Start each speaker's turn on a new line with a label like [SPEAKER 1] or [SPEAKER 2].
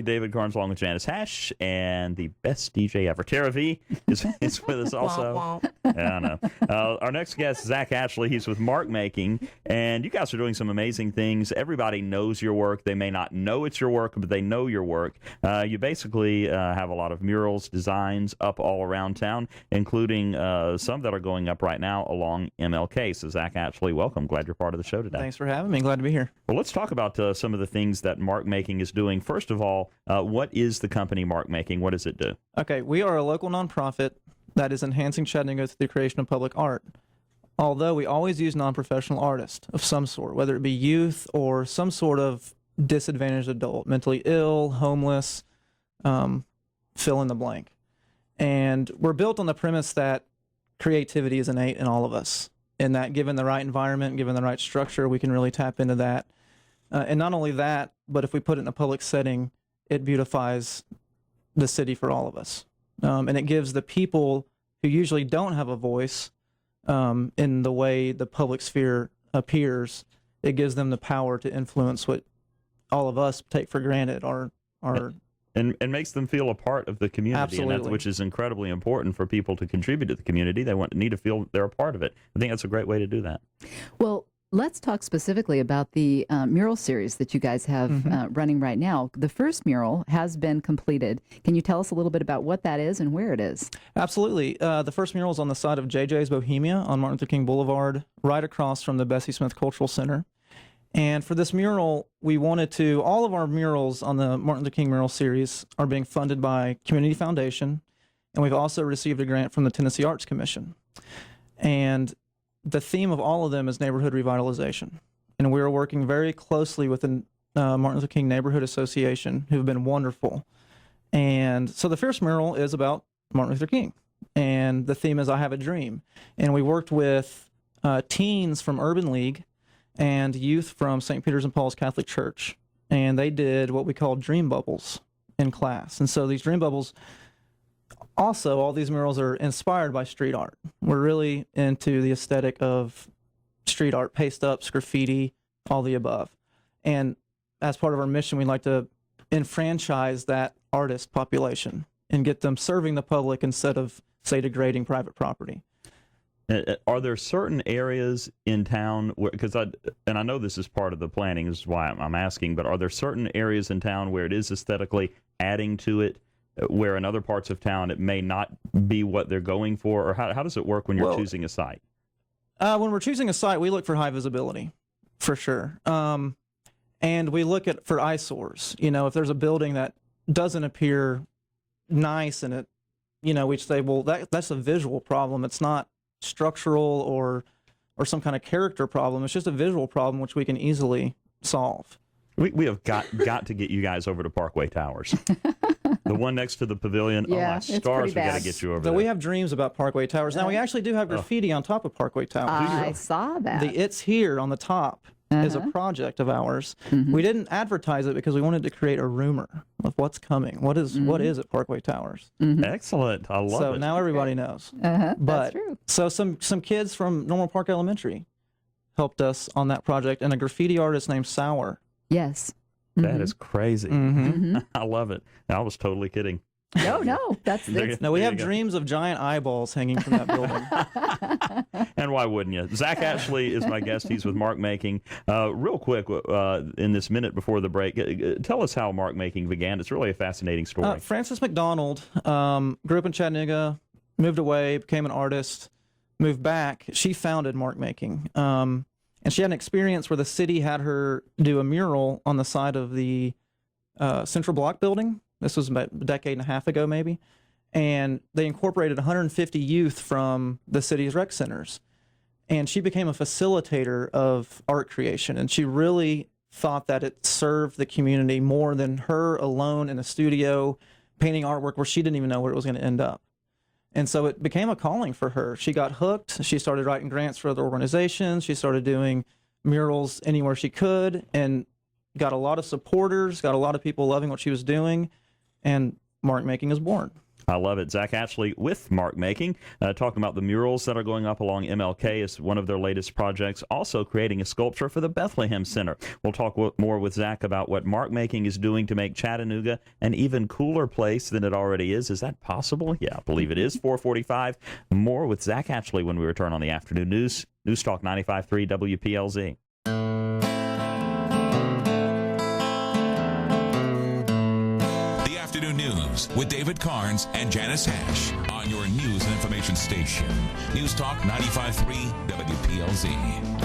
[SPEAKER 1] David Karnes along with Janis Hashe and the best DJ ever. Tara V is with us also. Yeah, I know. Our next guest, Zach Ashley, he's with Mark Making, and you guys are doing some amazing things. Everybody knows your work. They may not know it's your work, but they know your work. You basically have a lot of murals, designs up all around town, including some that are going up right now along MLK. So Zach Ashley, welcome. Glad you're part of the show today.
[SPEAKER 2] Thanks for having me. Glad to be here.
[SPEAKER 1] Well, let's talk about some of the things that Mark Making is doing. First of all, what is the company Mark Making? What does it do?
[SPEAKER 2] Okay, we are a local nonprofit that is enhancing Chattanooga through the creation of public art. Although we always use non-professional artists of some sort, whether it be youth or some sort of disadvantaged adult, mentally ill, homeless, fill in the blank. And we're built on the premise that creativity is innate in all of us, and that given the right environment, given the right structure, we can really tap into that. And not only that, but if we put it in a public setting, it beautifies the city for all of us. And it gives the people who usually don't have a voice in the way the public sphere appears, it gives them the power to influence what all of us take for granted,
[SPEAKER 1] and makes them feel a part of the community.
[SPEAKER 2] Absolutely.
[SPEAKER 1] And which is incredibly important for people to contribute to the community. They need to feel they're a part of it. I think that's a great way to do that.
[SPEAKER 3] Well, let's talk specifically about the mural series that you guys have running right now. The first mural has been completed. Can you tell us a little bit about what that is and where it is?
[SPEAKER 2] Absolutely. The first mural is on the side of JJ's Bohemia on Martin Luther King Boulevard, right across from the Bessie Smith Cultural Center. And for this mural, we wanted to, all of our murals on the Martin Luther King Mural Series are being funded by Community Foundation, and we've also received a grant from the Tennessee Arts Commission. And the theme of all of them is neighborhood revitalization. And we're working very closely with the Martin Luther King Neighborhood Association, who've been wonderful. And so the first mural is about Martin Luther King, and the theme is I Have a Dream. And we worked with teens from Urban League and youth from St. Peter's and Paul's Catholic Church. And they did what we call dream bubbles in class. And so these dream bubbles, also, all these murals are inspired by street art. We're really into the aesthetic of street art, paste-ups, graffiti, all the above. And as part of our mission, we'd like to enfranchise that artist population and get them serving the public instead of, say, degrading private property.
[SPEAKER 1] Are there certain areas in town where, and I know this is part of the planning, this is why I'm asking, but are there certain areas in town where it is aesthetically adding to it, where in other parts of town it may not be what they're going for, or how does it work when you're choosing a site?
[SPEAKER 2] When we're choosing a site, we look for high visibility, for sure. And we look for eyesores. You know, if there's a building that doesn't appear nice and it, you know, we say, well, that's a visual problem. It's not structural or some kind of character problem. It's just a visual problem which we can easily solve.
[SPEAKER 1] We have got to get you guys over to Parkway Towers. The one next to the pavilion.
[SPEAKER 3] Yeah,
[SPEAKER 1] oh, my stars, we got to get you over there.
[SPEAKER 2] So we have dreams about Parkway Towers. Now, we actually do have graffiti on top of Parkway Towers.
[SPEAKER 3] I saw that.
[SPEAKER 2] The It's Here on the top is a project of ours. We didn't advertise it because we wanted to create a rumor of what's coming. What is at Parkway Towers?
[SPEAKER 1] Excellent. I love it.
[SPEAKER 2] So now everybody knows.
[SPEAKER 3] That's
[SPEAKER 2] But
[SPEAKER 3] true.
[SPEAKER 2] so some kids from Normal Park Elementary helped us on that project, and a graffiti artist named Sour.
[SPEAKER 3] Yes.
[SPEAKER 1] That is crazy. I love it. I was totally kidding.
[SPEAKER 3] No, that's
[SPEAKER 2] No, we have dreams of giant eyeballs hanging from that building.
[SPEAKER 1] And why wouldn't you? Zach Ashley is my guest. He's with Mark Making. Real quick, in this minute before the break, tell us how Mark Making began. It's really a fascinating story.
[SPEAKER 2] Frances McDonald grew up in Chattanooga, moved away, became an artist, moved back. She founded Mark Making. And she had an experience where the city had her do a mural on the side of the Central Block building. This was about a decade and a half ago, maybe. And they incorporated 150 youth from the city's rec centers. And she became a facilitator of art creation. And she really thought that it served the community more than her alone in a studio painting artwork where she didn't even know where it was going to end up. And so it became a calling for her. She got hooked. She started writing grants for other organizations. She started doing murals anywhere she could and got a lot of supporters, got a lot of people loving what she was doing, and Mark Making is born.
[SPEAKER 1] I love it. Zach Ashley with Mark Making, talking about the murals that are going up along MLK is one of their latest projects, also creating a sculpture for the Bethlehem Center. We'll talk more with Zach about what Mark Making is doing to make Chattanooga an even cooler place than it already is. Is that possible? Yeah, I believe it is. 4:45. More with Zach Ashley when we return on the afternoon news. News Talk 95.3 WPLZ.
[SPEAKER 4] Afternoon News with David Karnes and Janis Hashe on your news and information station. News Talk 95.3 WPLZ.